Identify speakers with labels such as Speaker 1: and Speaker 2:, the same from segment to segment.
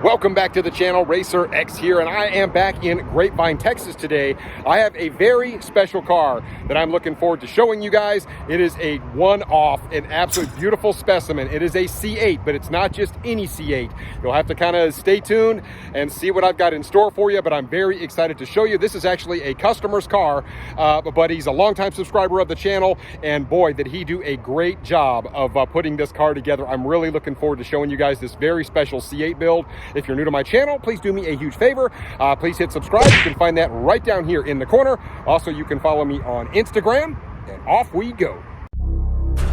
Speaker 1: Welcome back to the channel. RacerX here, and I am back in Grapevine, Texas today. I have a very special car that I'm looking forward to showing you guys. It is a one-off, an absolute beautiful specimen. It is a C8, but it's not just any C8. You'll have to kind of stay tuned and see what I've got in store for you, but I'm very excited to show you. This is actually a customer's car, but he's a longtime subscriber of the channel, and boy, did he do a great job of putting this car together. I'm really looking forward to showing you guys this very special C8 build. If you're new to my channel, please do me a huge favor. Please hit subscribe. You can find that right down here in the corner. Also, you can follow me on Instagram, and off we go.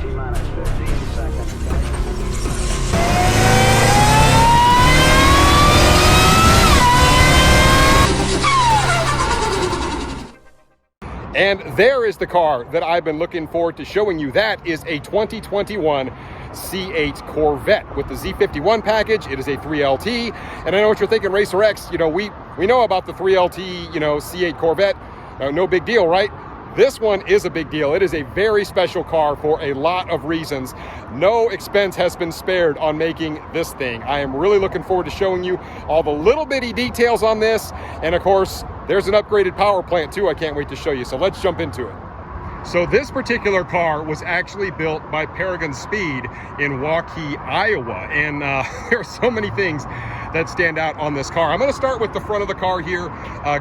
Speaker 2: T-minus 15 seconds.
Speaker 1: And there is the car that I've been looking forward to showing you. That is a 2021 C8 Corvette with the Z51 package. It is a 3LT, and I know what you're thinking, RacerX. You know, we know about the 3LT, you know, C8 Corvette. No big deal, right? This one is a big deal. It is a very special car for a lot of reasons. No expense has been spared on making this thing. I am really looking forward to showing you all the little bitty details on this, and of course, there's an upgraded power plant too I can't wait to show you. So let's jump into it. So this particular car was actually built by Paragon Speed in Waukee, Iowa. And there are so many things that stand out on this car. I'm gonna start with the front of the car here.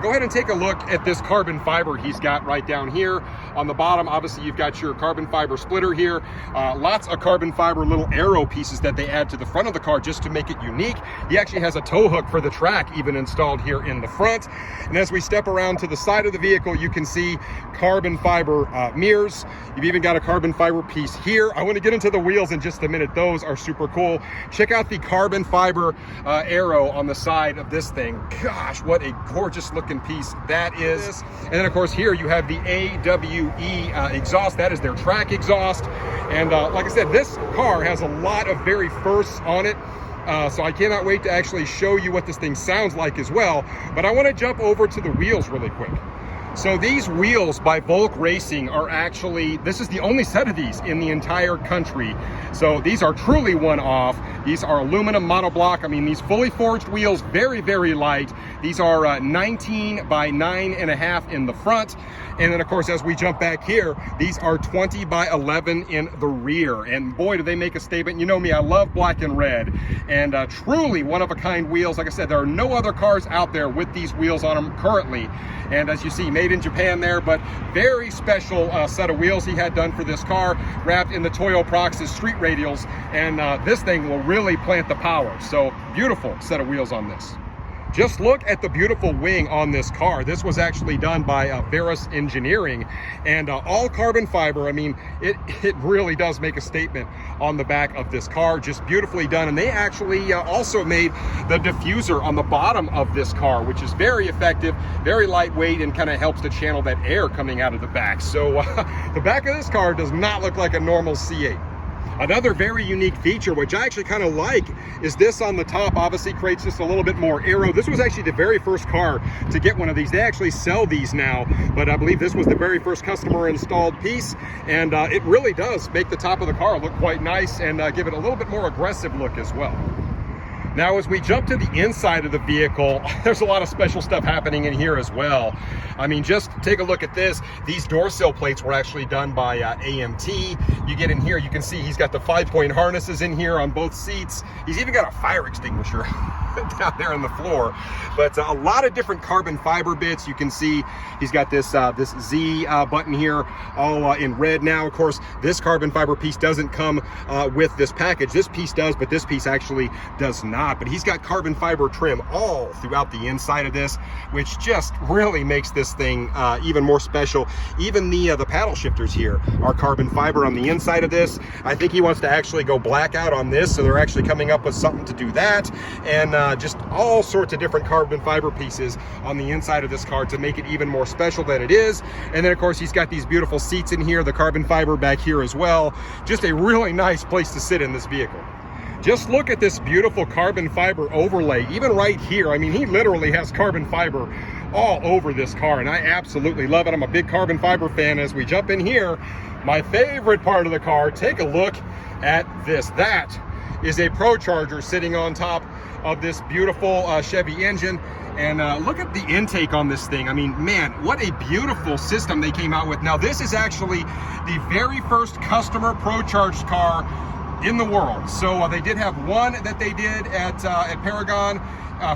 Speaker 1: Go ahead and take a look at this carbon fiber he's got right down here. On the bottom, obviously you've got your carbon fiber splitter here. Lots of carbon fiber little arrow pieces that they add to the front of the car just to make it unique. He actually has a tow hook for the track even installed here in the front. And as we step around to the side of the vehicle, you can see carbon fiber mirrors. You've even got a carbon fiber piece here. I want to get into the wheels in just a minute. Those are super cool. Check out the carbon fiber arrow on the side of this thing. Gosh, what a gorgeous looking piece that is. And then of course here you have the AWE exhaust. That is their track exhaust. And like I said, this car has a lot of very firsts on it. So I cannot wait to actually show you what this thing sounds like as well. But I want to jump over to the wheels really quick. So these wheels by Volk Racing are actually, this is the only set of these in the entire country. So these are truly one-off. These are aluminum monoblock. I mean, these fully forged wheels, very, very light. These are 19 by 9.5 in the front. And then of course, as we jump back here, these are 20 by 11 in the rear. And boy, do they make a statement. You know me, I love black and red. And truly one-of-a-kind wheels. Like I said, there are no other cars out there with these wheels on them currently. And as you see, made in Japan there, but very special set of wheels he had done for this car, wrapped in the Toyo Proxys street radials. And this thing will really plant the power. So beautiful set of wheels on this. Just look at the beautiful wing on this car. This was actually done by Veris Engineering, and all carbon fiber. I mean, it really does make a statement on the back of this car. Just beautifully done. And they actually also made the diffuser on the bottom of this car, which is very effective, very lightweight, and kind of helps to channel that air coming out of the back. So the back of this car does not look like a normal C8. Another very unique feature, which I actually kind of like, is this on the top. Obviously creates just a little bit more aero. This was actually the very first car to get one of these. They actually sell these now, but I believe this was the very first customer installed piece. And it really does make the top of the car look quite nice and give it a little bit more aggressive look as well. Now, as we jump to the inside of the vehicle, there's a lot of special stuff happening in here as well. I mean, just take a look at this. These door sill plates were actually done by AMT. You get in here, you can see he's got the 5-point harnesses in here on both seats. He's even got a fire extinguisher down there on the floor. But a lot of different carbon fiber bits. You can see he's got this this Z button here, all in red now. Of course, this carbon fiber piece doesn't come with this package. This piece does, but this piece actually does not. But he's got carbon fiber trim all throughout the inside of this, which just really makes this thing even more special. Even the paddle shifters here are carbon fiber on the inside of this. I think he wants to actually go blackout on this, so they're actually coming up with something to do that. And just all sorts of different carbon fiber pieces on the inside of this car to make it even more special than it is. And then of course he's got these beautiful seats in here, the carbon fiber back here as well. Just a really nice place to sit in this vehicle. Just look at this beautiful carbon fiber overlay, even right here. I mean, he literally has carbon fiber all over this car, and I absolutely love it. I'm a big carbon fiber fan. As we jump in here, my favorite part of the car, take a look at this. That is a Procharger sitting on top of this beautiful Chevy engine. And look at the intake on this thing. I mean, man, what a beautiful system they came out with. Now, this is actually the very first customer Procharged car in the world. So they did have one that they did at Paragon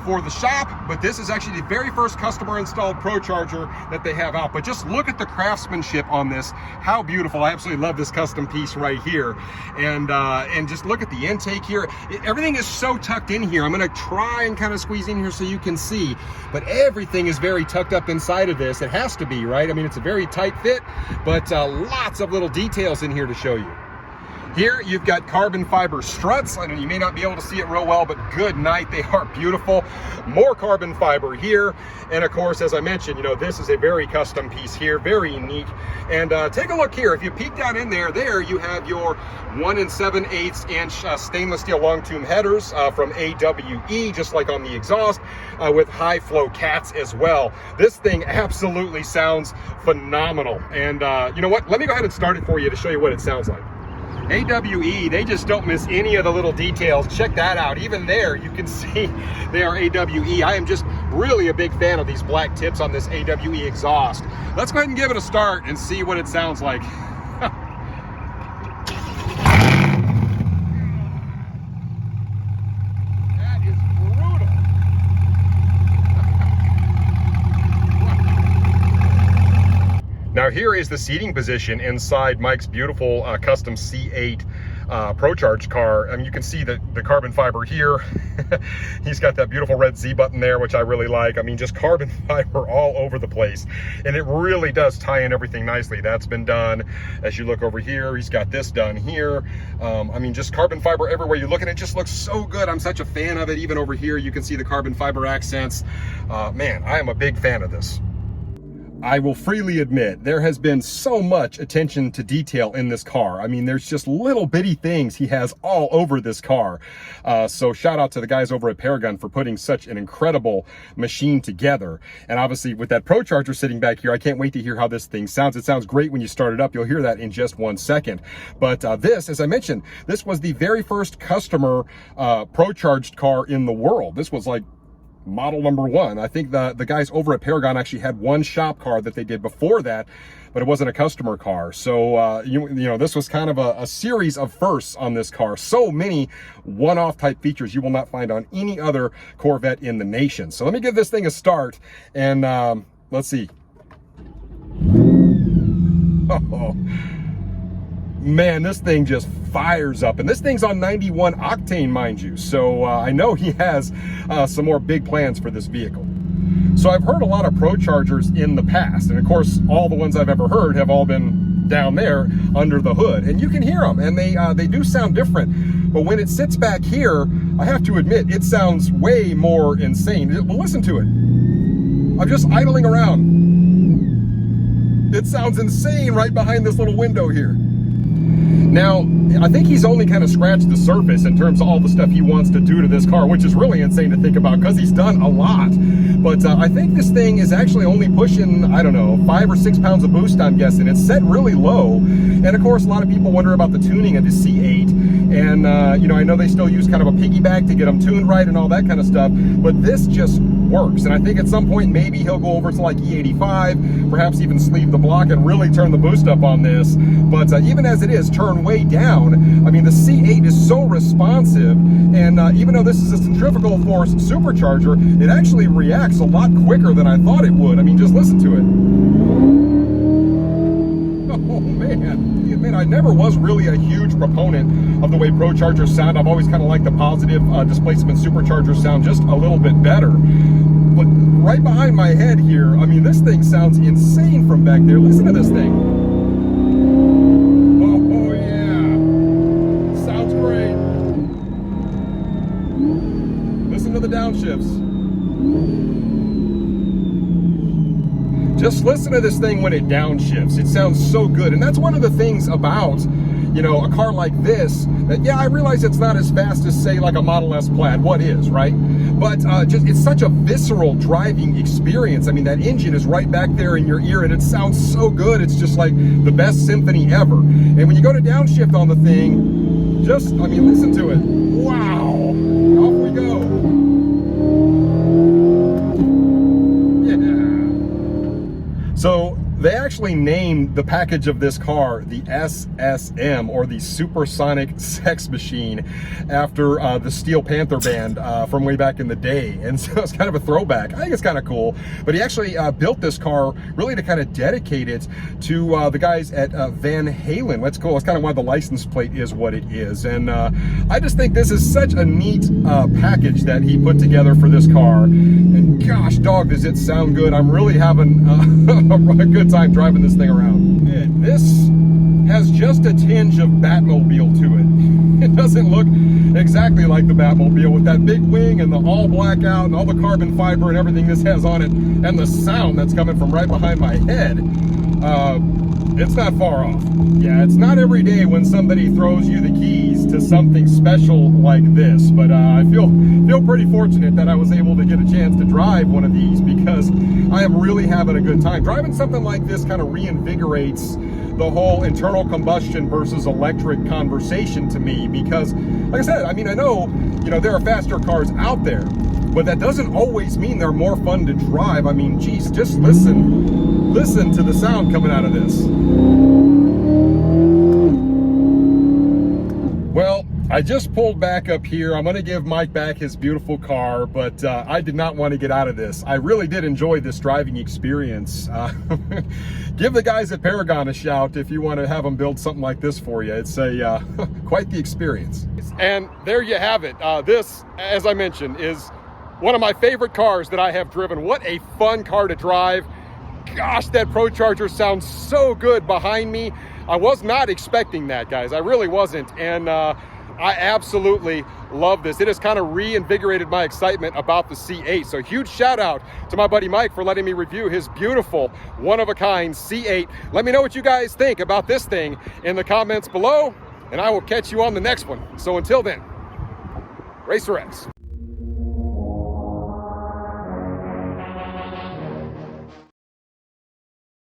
Speaker 1: for the shop, but this is actually the very first customer installed Procharger that they have out. But just look at the craftsmanship on this. How beautiful. I absolutely love this custom piece right here. And just look at the intake here. Everything is so tucked in here. I'm going to try and kind of squeeze in here so you can see, but everything is very tucked up inside of this. It has to be, right? I mean, it's a very tight fit, but lots of little details in here to show you. Here you've got carbon fiber struts. I know you may not be able to see it real well, but good night, they are beautiful. More carbon fiber here. And of course, as I mentioned, you know, this is a very custom piece here, very unique. And take a look here. If you peek down in there, you have your 1 7/8 inch stainless steel long tube headers from AWE, just like on the exhaust, with high flow cats as well. This thing absolutely sounds phenomenal. And you know what? Let me go ahead and start it for you to show you what it sounds like. AWE, they just don't miss any of the little details. Check that out. Even there, you can see they are AWE. I am just really a big fan of these black tips on this AWE exhaust. Let's go ahead and give it a start and see what it sounds like. That is brutal. Now here is the seating position inside Mike's beautiful custom C8 Procharged car. I mean, you can see the carbon fiber here. He's got that beautiful red Z button there, which I really like. I mean, just carbon fiber all over the place. And it really does tie in everything nicely. That's been done. As you look over here, he's got this done here. I mean, just carbon fiber everywhere you look, and it just looks so good. I'm such a fan of it. Even over here, you can see the carbon fiber accents. Man, I am a big fan of this. I will freely admit there has been so much attention to detail in this car. I mean, there's just little bitty things he has all over this car. So shout out to the guys over at Paragon for putting such an incredible machine together. And obviously with that Procharger sitting back here, I can't wait to hear how this thing sounds. It sounds great when you start it up. You'll hear that in just 1 second. But this, as I mentioned, this was the very first customer Procharged car in the world. This was like model number 1. I think the guys over at Paragon actually had one shop car that they did before that, but it wasn't a customer car. So you know, this was kind of a series of firsts on this car. So many one-off type features you will not find on any other Corvette in the nation. So let me give this thing a start, and let's see. Oh man, this thing just fires up, and this thing's on 91 octane, mind you. So I know he has some more big plans for this vehicle. So I've heard a lot of Prochargers in the past, and of course all the ones I've ever heard have all been down there under the hood, and you can hear them, and they do sound different. But when it sits back here, I have to admit, it sounds way more insane. Well, listen to it. I'm just idling around. It sounds insane right behind this little window here. Now, I think he's only kind of scratched the surface in terms of all the stuff he wants to do to this car, which is really insane to think about because he's done a lot. But I think this thing is actually only pushing, I don't know, 5 or 6 pounds of boost, I'm guessing. It's set really low. And of course, a lot of people wonder about the tuning of the C8. And, you know, I know they still use kind of a piggyback to get them tuned right and all that kind of stuff. But this just works. And I think at some point, maybe he'll go over to like E85, perhaps even sleeve the block and really turn the boost up on this. But even as it is, turn way down. I mean, the C8 is so responsive, and even though this is a centrifugal force supercharger, it actually reacts a lot quicker than I thought it would. I mean, just listen to it. Oh man, admit I never was really a huge proponent of the way Prochargers sound. I've always kind of liked the positive displacement supercharger sound just a little bit better. But right behind my head here, I mean, this thing sounds insane from back there. Listen to this thing. To the downshifts. Just listen to this thing when it downshifts. It sounds so good. And that's one of the things about, you know, a car like this, that, yeah, I realize it's not as fast as, say, like a Model S Plaid. What is, right? But just it's such a visceral driving experience. I mean, that engine is right back there in your ear, and it sounds so good. It's just like the best symphony ever. And when you go to downshift on the thing, just, I mean, listen to it. Wow. Off we go. actually named the package of this car the SSM, or the Supersonic Sex Machine, after the Steel Panther band from way back in the day. And so it's kind of a throwback. I think it's kind of cool. But he actually built this car really to kind of dedicate it to the guys at Van Halen. That's cool. That's kind of why the license plate is what it is. And I just think this is such a neat package that he put together for this car. And gosh, dog, does it sound good. I'm really having a good time driving this thing around. This has just a tinge of Batmobile to it. It doesn't look exactly like the Batmobile with that big wing and the all black out and all the carbon fiber and everything this has on it, and the sound that's coming from right behind my head. It's not far off. Yeah, it's not every day when somebody throws you the keys to something special like this, but I feel pretty fortunate that I was able to get a chance to drive one of these, because I am really having a good time. Driving something like this kind of reinvigorates the whole internal combustion versus electric conversation to me, because like I said, I mean, I know, you know, there are faster cars out there, but that doesn't always mean they're more fun to drive. I mean, geez, just listen to the sound coming out of this. Well, I just pulled back up here. I'm going to give Mike back his beautiful car, but I did not want to get out of this. I really did enjoy this driving experience. Give the guys at Paragon a shout if you want to have them build something like this for you. It's a quite the experience. And there you have it. This, as I mentioned, is one of my favorite cars that I have driven. What a fun car to drive. Gosh, that Procharger sounds so good behind me. I was not expecting that, guys. I really wasn't. And I absolutely love this. It has kind of reinvigorated my excitement about the C8. So huge shout out to my buddy Mike for letting me review his beautiful, one-of-a-kind C8. Let me know what you guys think about this thing in the comments below, and I will catch you on the next one. So until then, RacerX.